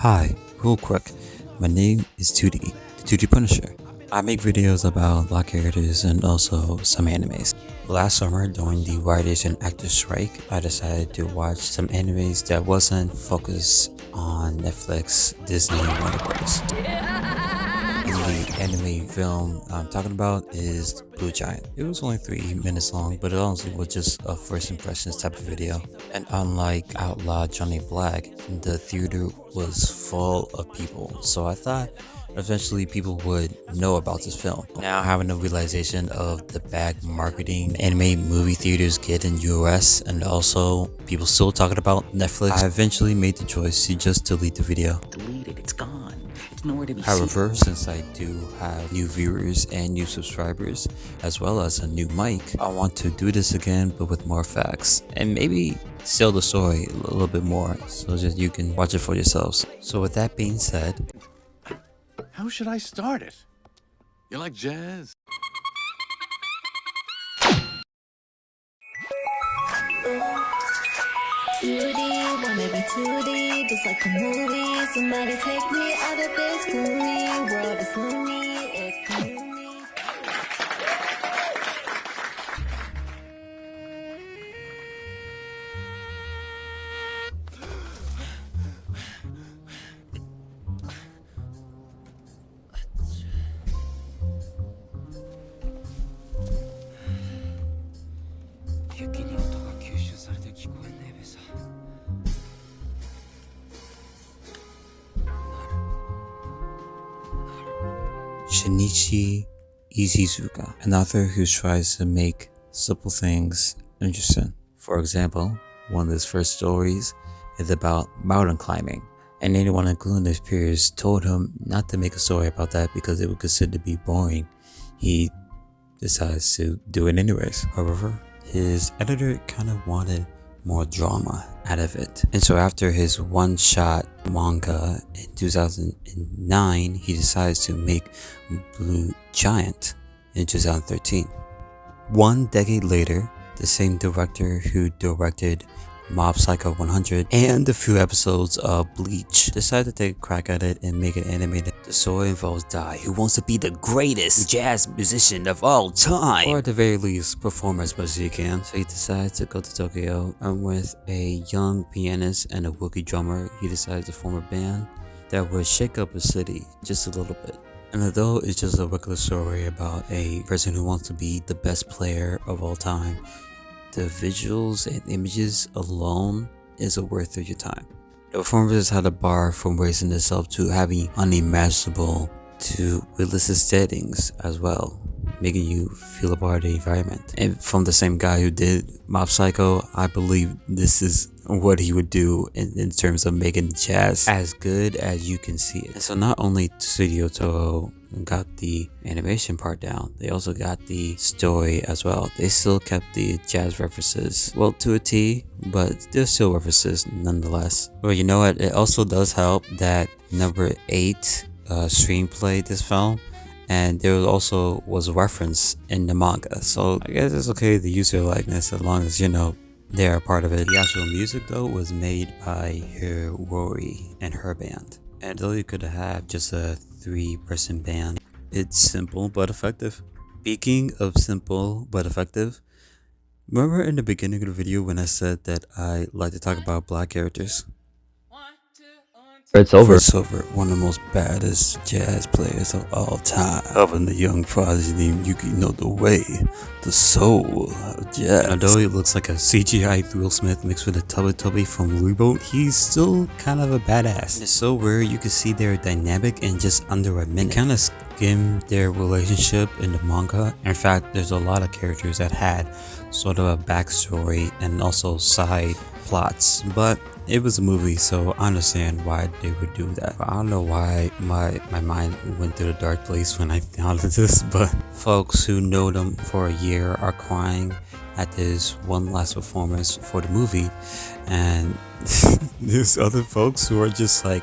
Hi, real quick, my name is 2D, the 2D Punisher. I make videos about black characters and also some animes. Last summer, during the writers and actors strike, I decided to watch some animes that wasn't focused on Netflix, Disney, and Warner Bros. The anime film I'm talking about is Blue Giant. It was only 3 minutes long, but it honestly was just a first impressions type of video. And unlike Outlaw Johnny Black, the theater was full of people. So I thought eventually people would know about this film. Now having a realization of the bad marketing anime movie theaters get in US and also people still talking about Netflix, I eventually made the choice to just delete the video. Delete it, it's gone. It's nowhere to be However, since I do have new viewers and new subscribers, as well as a new mic, I want to do this again but with more facts, and maybe sell the story a little bit more so that you can watch it for yourselves. So with that being said, how should I start it? You like jazz? Wanna be 2D, just like the movie. Somebody take me out of this gloomy world. It's gloomy, it's gloomy. Shinichi Ichizuka, an author who tries to make simple things interesting. For example, one of his first stories is about mountain climbing, and anyone including his peers told him not to make a story about that because it would considered to be boring. He decides to do it anyways. However, his editor kind of wanted more drama out of it, and so after his one-shot manga in 2009, he decides to make Blue Giant in 2013. 1 decade later, the same director who directed Mob Psycho 100 and a few episodes of Bleach decided to take a crack at it and make it animated. The story involves Dai, who wants to be the greatest jazz musician of all time, or at the very least perform as much as he can. So he decides to go to Tokyo, and with a young pianist and a Wookiee drummer, he decides to form a band that would shake up the city just a little bit. And although it's just a regular story about a person who wants to be the best player of all time, the visuals and images alone is worth of your time. The performances had a bar from raising itself to having unimaginable to realistic settings as well, making you feel a part of the environment. And from the same guy who did Mob Psycho, I believe this is what he would do in terms of making jazz as good as you can see it. And so not only Studio Toho got the animation part down, they also got the story as well. They still kept the jazz references, well, to a T, but there's still references nonetheless. Well, you know what, it also does help that number 8 screenplay this film, and there also was a reference in the manga, so I guess it's okay to use their likeness as long as you know they're a part of it. The actual music though was made by Hirori and her band, and though you could have just a 3-person band, it's simple but effective. Speaking of simple but effective, remember in the beginning of the video when I said that I like to talk about black characters? Fred Silver. Fred Silver, one of the most baddest jazz players of all time, helping the young prodigy named Yuki know the way, the soul of jazz. Although he looks like a CGI Thrill Smith mixed with a Tubby from Reboot, he's still kind of a badass. And it's so rare you can see their dynamic in just under a minute. Kind of skim their relationship in the manga. In fact, there's a lot of characters that had sort of a backstory and also side plots, but it was a movie, so I understand why they would do that. I don't know why my mind went to the dark place when I thought of this, but folks who know them for a year are crying at this one last performance for the movie, and there's other folks who are just like,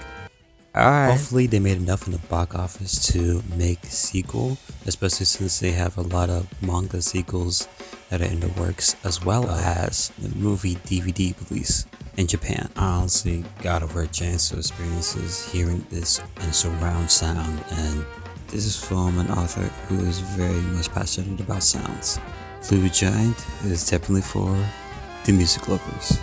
alright. Hopefully they made enough in the box office to make a sequel, especially since they have a lot of manga sequels that are in the works, as well as the movie DVD release. in Japan. I honestly got over a chance to experience this, hearing this in surround sound, and this is from an author who is very much passionate about sounds. Blue Giant is definitely for the music lovers.